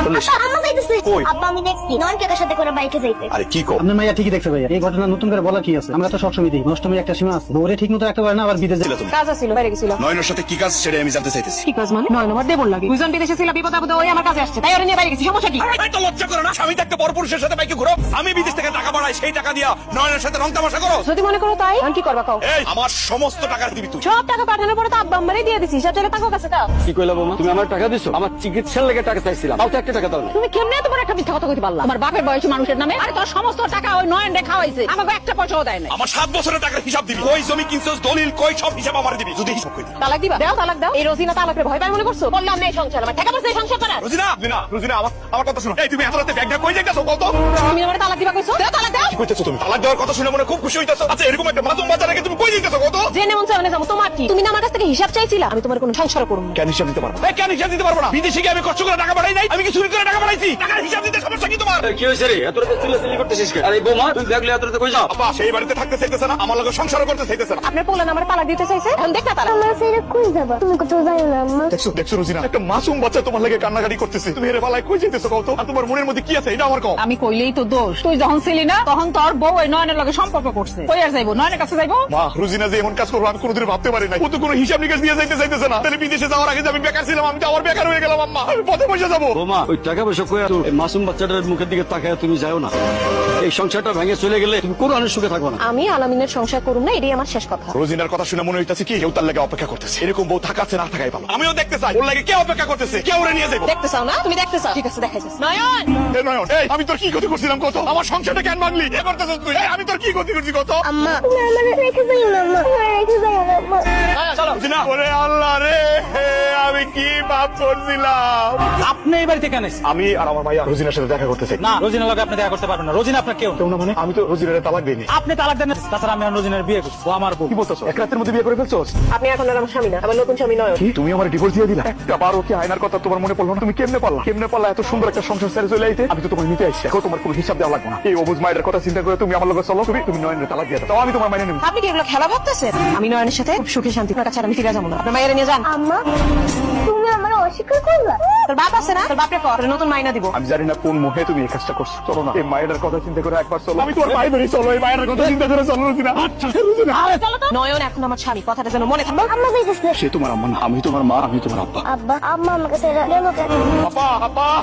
আম্মা যাইতেছে। আব্বা আমি দেখছি নয়ন কাকার সাথে করে বাইকে যাইতে। আরে কি কর? আপনার মাইয়া ঠিকই দেখছে ভাইয়া, এই ঘটনা নতুন করে বলা কি আছে? আমরা তো সবসময় দিই, নষ্ট মেয়ে একটা সীমা আছে। বউরে ঠিক মতো রাখতে পারে না, আবার বিদেশ ছিলে তুমি কাজ আছিল, বাইরে গেছিল। নয়নের সাথে কি কাজ সেটা আমি জানতে চাইতেছি। কি কাজ মানে? নয় নম্বর দেবর লাগে। দুজন বিদেশে ছিল, বিপদ আপদে ওই আমার কাছে আসছে, তাই ওরে নিয়ে বাইরে গেছি। সমস্যা কি? এই তো লজ্জা করো না? স্বামী থাকতে পরপুরুষের সাথে বাইকে ঘুরো। আমি বিদেশ থেকে টাকা পাঠাই, সেই টাকা দিয়া নয়নের সাথে রং তামাশা করো। যদি মনে করো তাই, আমি কি করবা কও? এই আমার সমস্ত টাকা দিবি তুই। সব টাকা পাঠানোর পরে তো আব্বা আম্মারই দিয়ে দিছি, সব জায়গায় টাকা কাছে দাও। কি কইলা বৌমা? তুমি আমার টাকা দিছো? আমার চিকিৎসার লেগে টাকা চাইছিলাম, তাও তো একটা টাকা দাও না। তুমি কেমনে তোমার একটা মিথ্যা কথা কইতে পারলা? আমার বাপের বয়সী মানুষের নামে আরে তোর সমস্ত টাকা ওই নয়ন রে খাওয়াইছে, আমাকে একটা পয়সাও দেয় না। আমার 7 বছরের টাকার হিসাব দিবি। কই জমি কিনছস, দলিল কই, সব হিসাব আমার দিবি। যদি হিসাব কই দিবি। তালাক দিবা? দাও তালাক দাও। এই রোজিনা তালাকের ভয় পায় মনে করছো? বললাম না এই সংসার আমার টাকা পয়সা, এই সংসার করার। রোজিনা, রোজিনা আমার কথা শুনো। এই তুমি এত রাতে ব্যাগ নিয়ে কই যাইতাছো বল তো? তুমি আমার তালাক দিবা কইছো? দাও তালাক দাও। কি কইতেছো তুমি? তালাক দেওয়ার কথা শুনে মনে খুব খুশি হইতাছো। আচ্ছা এরকম একটা মাসুম বাচ্চা রেখে তুমি কই যাইতাছো কত? জেনে মন চায় না যাবো, তোমার কি? তুমি না আমার কাছ থেকে হিসাব চাইছিলা, আমি তোমার কোনো সংসার করব না। কেন হিসাব দিতে পারবো? এই কেন হিসাব দিতে পারবো না? বিদেশে গিয়ে আমি কষ্ট করে টাকা পাঠাই নাই? আমি কি চুরি করে টাকা পাঠাইছি? টাকার হিসাব দিতে সমস্যা কি তোমার? কি হইছে রে? এত রাতে চিল্লাচিল্লি করতেছিস কেন? আরে বৌমা, তুই দেখলে এত রাতে কই যাও? আব্বা সেই বাড়িতে থাকতে চাইতেছে না, আমার লগে সংসার করতে চাইতেছে না। আপনার পোলা আমার তালাক দিতে চাইছে, এখন দেখ না তালাক। আমার ছেলে কই যাবা? তুমি কোথাও যাই না আম্মা। দেখছো রোজিনা, একটা মাসুম বাচ্চা তোমার লাগে কান্নাকাটি করতেছে। তুমি এর বেলায় কই যাইতেছো কত? আর তোমার মনের মধ্যে কি আছে এটা আমার কও। আমি কইলেই তো দোষ। তুই যখন ছিলি না তখন তোর বউ ওই নয়নের লগে সম্পর্ক করছে। কই আর যাইবো? নয়নের কাছে যাইবো? মা, রোজিনা যে এমন কাজ করবো আমি কোনোদিন ভাবতে পারি নাই। ও তো কোনো হিসাব নিকাশ দিয়ে যাইতে চাইতেছে না। তাহলে বিদেশে যাওয়ার আগে যে আমি বেকার ছিলাম, আমি তো আবার বেকার হয়ে গেলাম। আম্মা আমি পথে বসে যাবো। বৌমা, ওই টাকা পয়সা কই আর এই মাসুম বাচ্চাটার মুখের দিকে তাকায় তুমি যাও না। এই সংসারটা ভেঙে চলে গেলে তুমি কোনো আনের সুখে থাকবে না। আমি আলামিনের সংসার করুম না, এটাই আমার শেষ কথা। রোজিনার কথা শুনে মনে হইতাছে কি কেউ তার লাগে অপেক্ষা করতেছে। এরকম বউ থাকাচ্ছে না থাকাই ভালো। আমিও দেখতে চাই ওর লাগে কে অপেক্ষা করতেছে, কে ওরে নিয়ে যাবো। দেখতে চাও না? তুমি দেখতে চাও? ঠিক আছে, দেখাইছিস। নয়ন, এ নয়ন, এই আমি তোর কি ক্ষতি করছিলাম কত? আমার সংসারটা কেন ভাঙলি? এ করতেছিস তুই? এই, আমি তোর কি ক্ষতি করছি কত? আম্মা তুমি আমার রেখে যাইও না আম্মা, তুমি রেখে যাইও না আম্মা। রোজিনা, ওরে আল্লাহ রে, আমি কি পাপ করছিলাম? আপনি এই বাড়িতে কেন এসেছেন? আমি আর আমার ভাইয়া রোজিনার সাথে দেখা করতে চাই। না, রোজিনার লগে আপনি দেখা করতে পারবেন না। রোজিনা আপনার কেউ কেউ না মানে? আমি তো রোজিনারে তালাক দেইনি। আপনি তালাক দেন না। তাছাড়া আমি আর রোজিনার বিয়ে করছি, ও আমার বউ। কি বলতেছো? এক রাতের মধ্যে বিয়ে করে ফেলছোস? আপনি এখন আর আমার স্বামী না, আমার নতুন স্বামী নয়ন। কি তুমি আমার ডিভোর্স দিয়ে দিলা? একটা বারো কি আয়নার কথা তোমার মনে পড়লো না? তুমি কেমনে পারলা এত সুন্দর একটা সংসার ছেড়ে চলে আইতে? আমি তো তোমার নিতে আইছি, এখন তোমার কোনো হিসাব দেওয়া লাগবে না। এই অবুঝ মায়ের কথা চিন্তা করে তুমি আমার লগে চলো। তুমি নয়নের তালাক দিয়ে দাও, আমি তোমার মাইনে নেব। আপনি কি এগুলো খেলা ভাবতেছেন? আমি নয়নের সাথে খুব সুখে শান্তি আপনার কাছে আর আমি ফিরে যাবো না। আপনার মায়ের নিয়ে যান। আম্মা তুমি আমার অস্বীকার করলা? তোর বাপ আছে না? তোর বাপরে কর, তোর নতুন মাইনা দিব। আমি জানি না কোন মুখে তুমি এই কাজটা করছো। চলো না, এই মায়ের কথা চিন্তা করে একবার চলো। আমি তোমার পায়ে ধরি, চলো এই মায়ের কথা চিন্তা করে চলো। রোজিনা, আচ্ছা রোজিনা। চলো তো। নয়ন এখন আমার স্বামী, কথাটা যেন মনে থাকবে। আম্মা যাইতেছে। সে তোমার আম্মা না, আমি তোমার মা, আমি তোমার আব্বা। আব্বা আম্মা আমাকে ছেড়ে গেল কেন?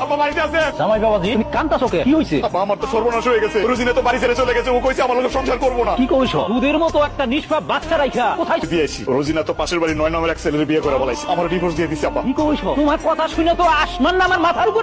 আব্বা বাড়িতে আছে? জামাই বাবাজি, তুমি কান্তাছো কে? কি হইছে? আব্বা আমার তো সর্বনাশ হয়ে গেছে। রোজিনা তো বাড়ি ছেড়ে চলে গেছে। ও কইছে আমার লগে সংসার করবো না। কি কইছো? দুধের মতো একটা নিষ্পাপ বাচ্চা রাইখা কোথায় দিয়েছি। রোজিনা তো পাশের বাড়ি 9 নম্বর এক ছেলের বিয়ে করে বলাইছে। আমার ডিভোর্স দিয়ে দিছে আব্বা। কি কইছো? তোমার কথা শুনে তো আসমান না আমার মাথার উপর